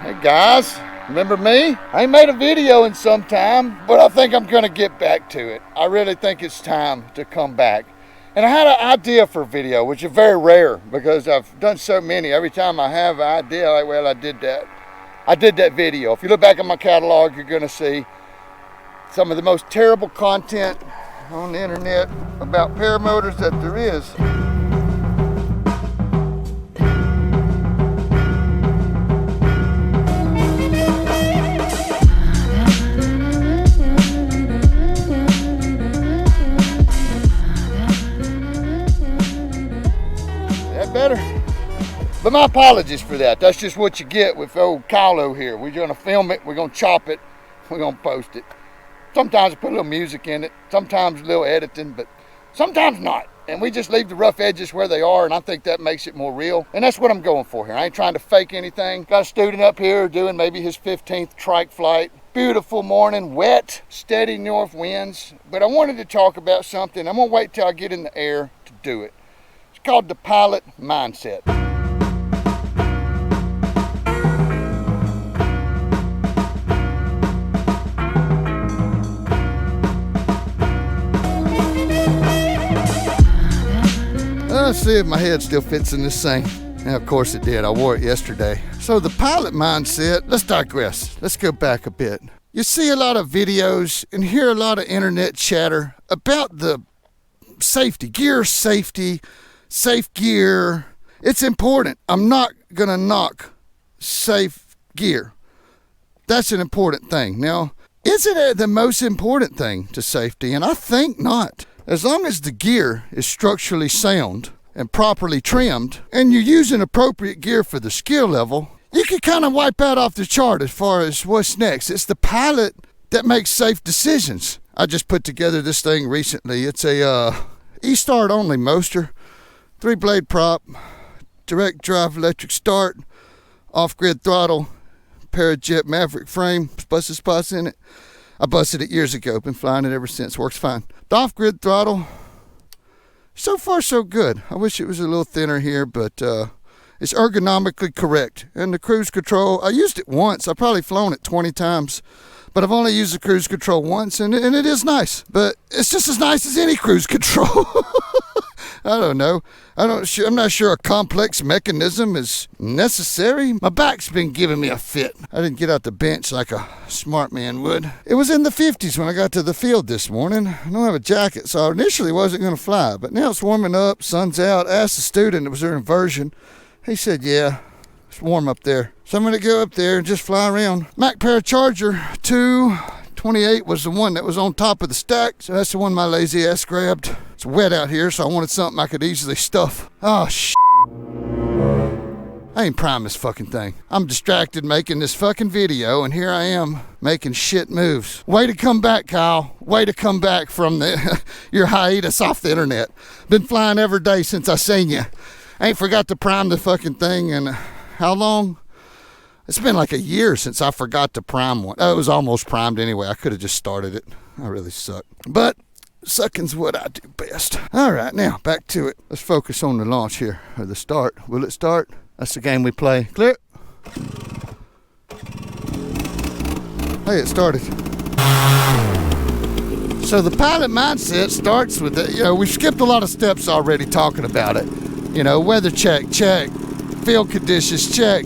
Hey guys, remember me? I ain't made a video in some time, but I think I'm gonna get back to it. I really think it's time to come back. And I had an idea for a video, which is very rare because I've done so many. Every time I have an idea, like, well, I did that video. If you look back at my catalog, you're gonna see some of the most terrible content on the internet about paramotors that there is. Better, but my apologies for that. That's just what you get with old Kylo here. We're gonna film it, we're gonna chop it, we're gonna post it. Sometimes I put a little music in it, sometimes a little editing, but sometimes not. And we just leave the rough edges where they are, and I think that makes it more real. And that's what I'm going for here. I ain't trying to fake anything. Got a student up here doing maybe his 15th trike flight. Beautiful morning, wet, steady north winds. But I wanted to talk about something. I'm gonna wait till I get in the air to do it. Called the pilot mindset. Let's see if my head still fits in this thing. Now, of course it did. I wore it yesterday. So the pilot mindset, let's digress. Let's go back a bit. You see a lot of videos and hear a lot of internet chatter about the safety, gear safety, safe gear. It's important. I'm not gonna knock safe gear. That's an important thing. Now, is it the most important thing to safety? And I think not. As long as the gear is structurally sound and properly trimmed, and you're using appropriate gear for the skill level, you can kind of wipe out off the chart as far as what's next. It's the pilot that makes safe decisions. I just put together this thing recently. It's a E-start only motor. 3-blade prop, direct drive electric start, off-grid throttle, Parajet Maverick frame, busted spots in it. I busted it years ago, been flying it ever since, works fine. The off-grid throttle, so far so good. I wish it was a little thinner here, but it's ergonomically correct. And the cruise control, I used it once, I've probably flown it 20 times, but I've only used the cruise control once, and it is nice. But it's just as nice as any cruise control. I don't know. I'm not sure a complex mechanism is necessary. My back's been giving me a fit. I didn't get out the bench like a smart man would. It was in the 50s when I got to the field this morning. I don't have a jacket, so I initially wasn't going to fly. But now it's warming up, sun's out. I asked the student, it was their inversion. He said, yeah, it's warm up there. So I'm going to go up there and just fly around. Mac Paracharger 228 was the one that was on top of the stack. So that's the one my lazy ass grabbed. It's wet out here, so I wanted something I could easily stuff. Oh, I ain't primed this fucking thing. I'm distracted making this fucking video, and here I am making shit moves. Way to come back, Kyle. Way to come back from your hiatus off the internet. Been flying every day since I seen you. I ain't forgot to prime the fucking thing in how long? It's been like a year since I forgot to prime one. Oh, it was almost primed anyway. I could have just started it. I really suck. But sucking's what I do best. All right, now back to it. Let's focus on the launch here, or the start. Will it start? That's the game we play. Clear. Hey, it started. So the pilot mindset starts with we've skipped a lot of steps already talking about it. Weather check, field conditions, check,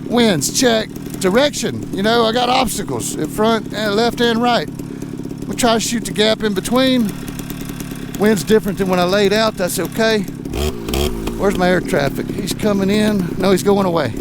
winds, check, direction. I got obstacles in front and left and right. We'll try to shoot the gap in between. Wind's different than when I laid out, that's okay. Where's my air traffic? He's coming in. No, he's going away.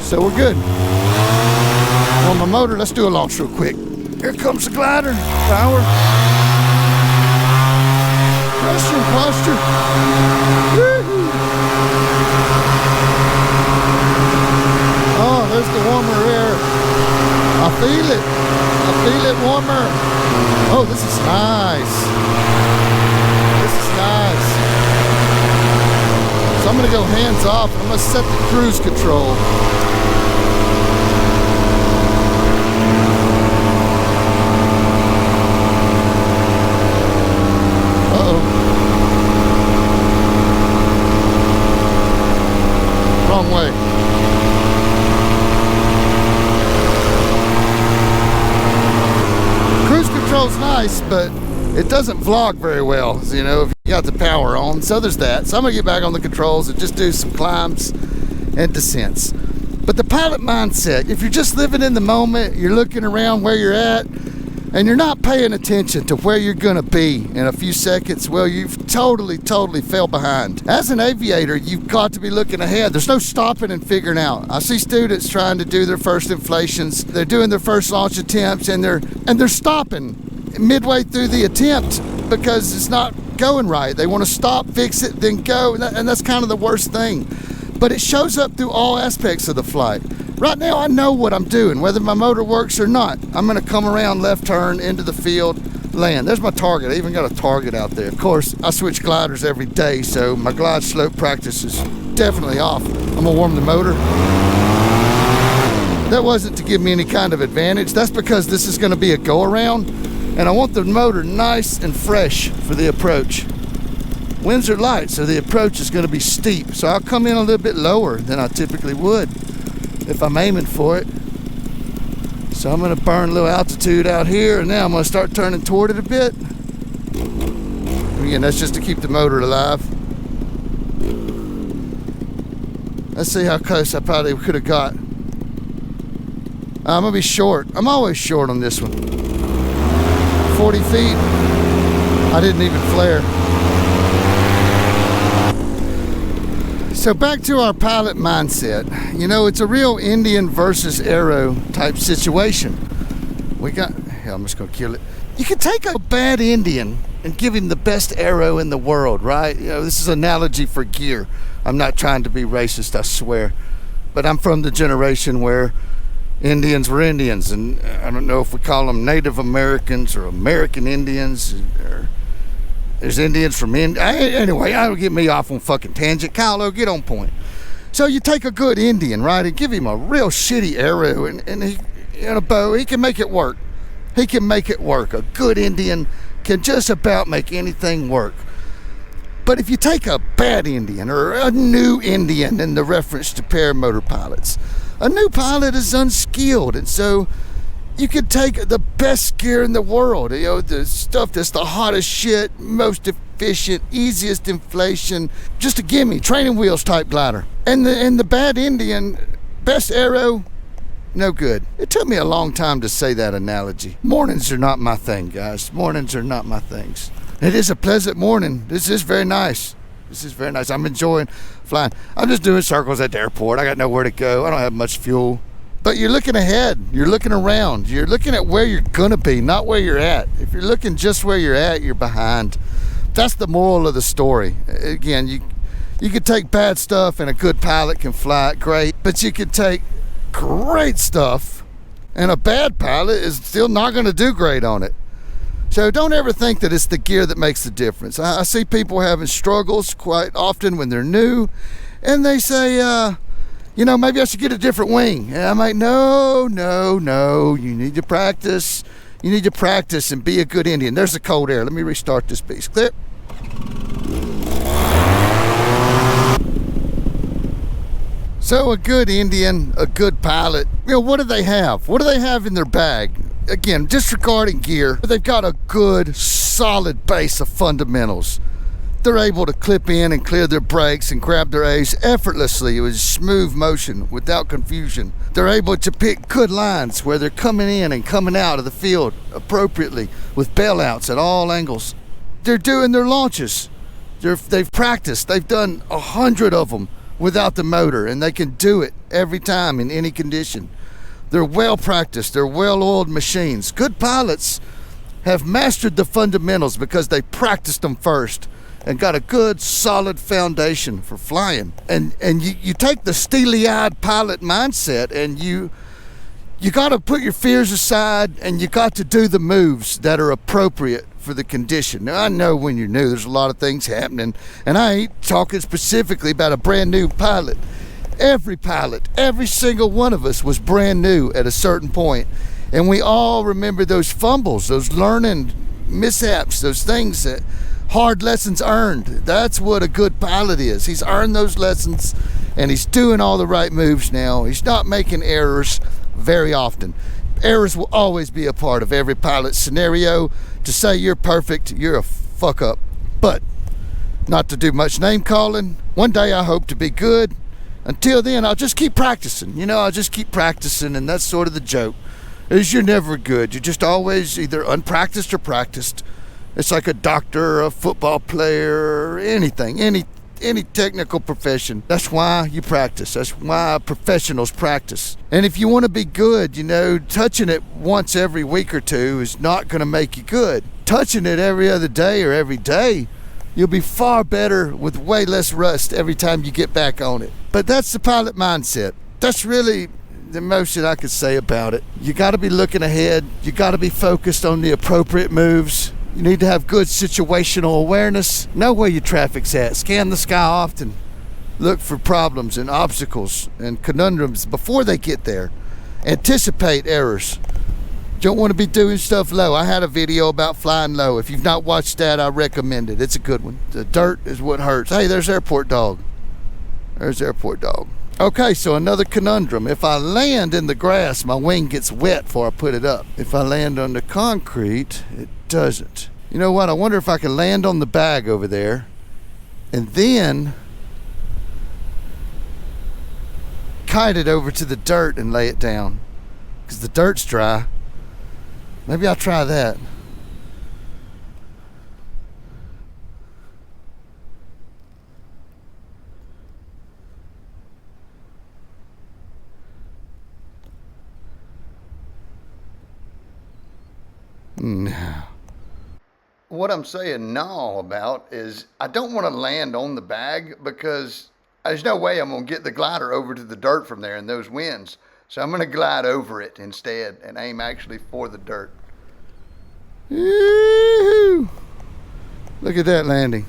So we're good. On my motor, let's do a launch real quick. Here comes the glider. Power. Pressure and posture. Woo-hoo. Oh, there's the warmer air. I feel it. I feel it warmer. Oh, this is nice. This is nice. So I'm going to go hands off and I'm going to set the cruise control. Wrong way. nice, but it doesn't vlog very well, you know, if you got the power on. So there's that. So I'm gonna get back on the controls and just do some climbs and descents. But the pilot mindset, if you're just living in the moment, you're looking around where you're at, and you're not paying attention to where you're gonna be in a few seconds, well, you've totally fell behind. As an aviator, you've got to be looking ahead. There's no stopping and figuring out. I see students trying to do their first inflations. They're doing their first launch attempts, and they're stopping midway through the attempt because it's not going right. They want to stop, fix it, then go, and that's kind of the worst thing. But it shows up through all aspects of the flight. Right now, I know what I'm doing, whether my motor works or not. I'm gonna come around, left turn, into the field, land. There's my target. I even got a target out there. Of course, I switch gliders every day, so my glide slope practice is definitely off. I'm gonna warm the motor. That wasn't to give me any kind of advantage. That's because this is gonna be a go-around, and I want the motor nice and fresh for the approach. Winds are light, so the approach is going to be steep. So I'll come in a little bit lower than I typically would if I'm aiming for it. So I'm going to burn a little altitude out here, and now I'm going to start turning toward it a bit. Again, that's just to keep the motor alive. Let's see how close I probably could have got. I'm going to be short. I'm always short on this one. 40 feet. I didn't even flare. So back to our pilot mindset. You know, it's a real Indian versus arrow type situation. I'm just gonna kill it. You can take a bad Indian and give him the best arrow in the world, right? You know, this is an analogy for gear. I'm not trying to be racist, I swear. But I'm from the generation where Indians were Indians, and I don't know if we call them Native Americans or American Indians, or there's Indians from India. Anyway, I don't get me off on fucking tangent. Kylo, get on point. So you take a good Indian, right, and give him a real shitty arrow and he, in a bow, he can make it work. He can make it work. A good Indian can just about make anything work. But if you take a bad Indian or a new Indian, in the reference to paramotor pilots, a new pilot is unskilled, and so you could take the best gear in the world, you know, the stuff that's the hottest shit, most efficient, easiest inflation, just a gimme, training wheels type glider. And the bad Indian, best arrow, no good. It took me a long time to say that analogy. Mornings are not my thing, guys. Mornings are not my things. It is a pleasant morning. This is very nice. This is very nice. I'm enjoying flying. I'm just doing circles at the airport. I got nowhere to go. I don't have much fuel. But you're looking ahead, you're looking around, you're looking at where you're gonna be, not where you're at. If you're looking just where you're at, you're behind. That's the moral of the story. Again, you could take bad stuff and a good pilot can fly it great, but you could take great stuff and a bad pilot is still not gonna do great on it. So don't ever think that it's the gear that makes the difference. I see people having struggles quite often when they're new, and they say, you know, maybe I should get a different wing. And I'm like, no, you need to practice. You need to practice and be a good Indian. There's the cold air. Let me restart this piece. Clear. So a good Indian, a good pilot, you know, what do they have? What do they have in their bag? Again, disregarding gear, they've got a good, solid base of fundamentals. They're able to clip in and clear their brakes and grab their A's effortlessly with smooth motion, without confusion. They're able to pick good lines where they're coming in and coming out of the field appropriately with bailouts at all angles. They're doing their launches. They've practiced. They've done 100 of them without the motor, and they can do it every time in any condition. They're well practiced. They're well-oiled machines. Good pilots have mastered the fundamentals because they practiced them first and got a good solid foundation for flying. And you take the steely-eyed pilot mindset, and you got to put your fears aside, and you got to do the moves that are appropriate for the condition. Now, I know when you're new, there's a lot of things happening, and I ain't talking specifically about a brand new pilot. Every pilot, every single one of us was brand new at a certain point, and we all remember those fumbles, those learning mishaps, those things that hard lessons earned. That's what a good pilot is. He's earned those lessons, and he's doing all the right moves now. He's not making errors very often. Errors will always be a part of every pilot scenario. to say you're perfect, you're a fuck up. But not to do much name calling. One day I hope to be good. Until then, I'll just keep practicing. I'll just keep practicing, and that's sort of the joke. Is you're never good. You're just always either unpracticed or practiced. It's like a doctor, a football player, anything, any technical profession. That's why you practice. That's why professionals practice. And if you want to be good, touching it once every week or two is not going to make you good. Touching it every other day or every day, you'll be far better with way less rust every time you get back on it. But that's the pilot mindset. That's really the most that I could say about it. You got to be looking ahead. You got to be focused on the appropriate moves. You need to have good situational awareness. Know where your traffic's at. Scan the sky often. Look for problems and obstacles and conundrums before they get there. Anticipate errors. Don't want to be doing stuff low. I had a video about flying low. If you've not watched that, I recommend it. It's a good one. The dirt is what hurts. Hey, there's Airport Dog. There's Airport Dog. Okay, so another conundrum. If I land in the grass, my wing gets wet before I put it up. If I land on the concrete, it doesn't. You know what? I wonder if I can land on the bag over there and then kite it over to the dirt and lay it down. Because the dirt's dry. Maybe I'll try that. No. What I'm saying no about is I don't want to land on the bag because there's no way I'm going to get the glider over to the dirt from there in those winds. So I'm going to glide over it instead and aim actually for the dirt. Woo-hoo. Look at that landing.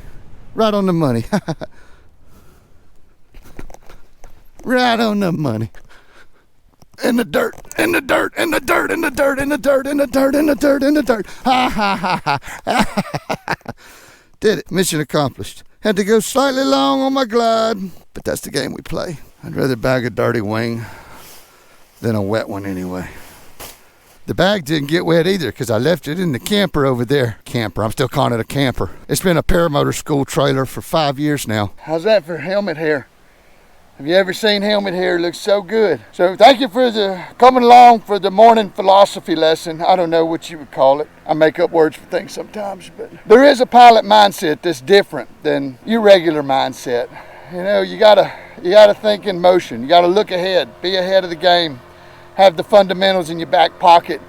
Right on the money. Right on the money. In the dirt, in the dirt, in the dirt, in the dirt, in the dirt, in the dirt, in the dirt, in the dirt. Ha ha ha ha. Did it. Mission accomplished. Had to go slightly long on my glide, but that's the game we play. I'd rather bag a dirty wing than a wet one anyway. The bag didn't get wet either because I left it in the camper over there. Camper, I'm still calling it a camper. It's been a paramotor school trailer for 5 years now. How's that for helmet hair? Have you ever seen helmet hair? It looks so good. So thank you for coming along for the morning philosophy lesson. I don't know what you would call it. I make up words for things sometimes, but there is a pilot mindset that's different than your regular mindset. You gotta think in motion. You gotta look ahead, be ahead of the game, have the fundamentals in your back pocket,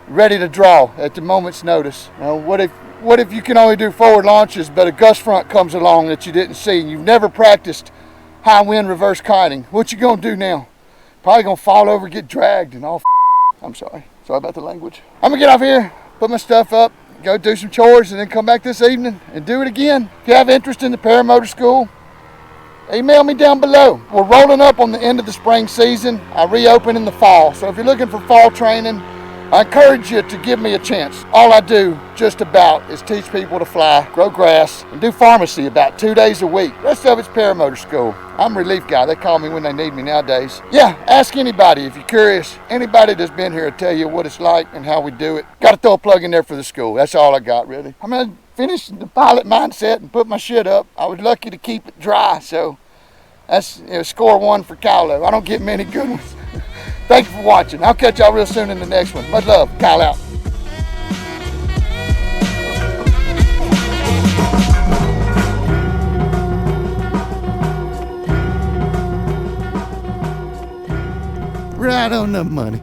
ready to draw at the moment's notice. What if you can only do forward launches, but a gust front comes along that you didn't see and you've never practiced high wind reverse kiting? What you gonna do now? Probably gonna fall over, get dragged and all. I'm sorry about the language. I'm gonna get off here, put my stuff up, go do some chores, and then come back this evening and do it again. If you have interest in the paramotor school, email me down below. We're rolling up on the end of the spring season. I reopen in the fall. So if you're looking for fall training, I encourage you to give me a chance. All I do just about is teach people to fly, grow grass, and do pharmacy about 2 days a week. The rest of it's paramotor school. I'm a relief guy. They call me when they need me nowadays. Yeah, ask anybody if you're curious. Anybody that's been here will tell you what it's like and how we do it. Got to throw a plug in there for the school. That's all I got, really. I'm going to finish the pilot mindset and put my shit up. I was lucky to keep it dry, so that's score one for Kylo. I don't get many good ones. Thank you for watching. I'll catch y'all real soon in the next one. Much love. Kyle out. Right on the money.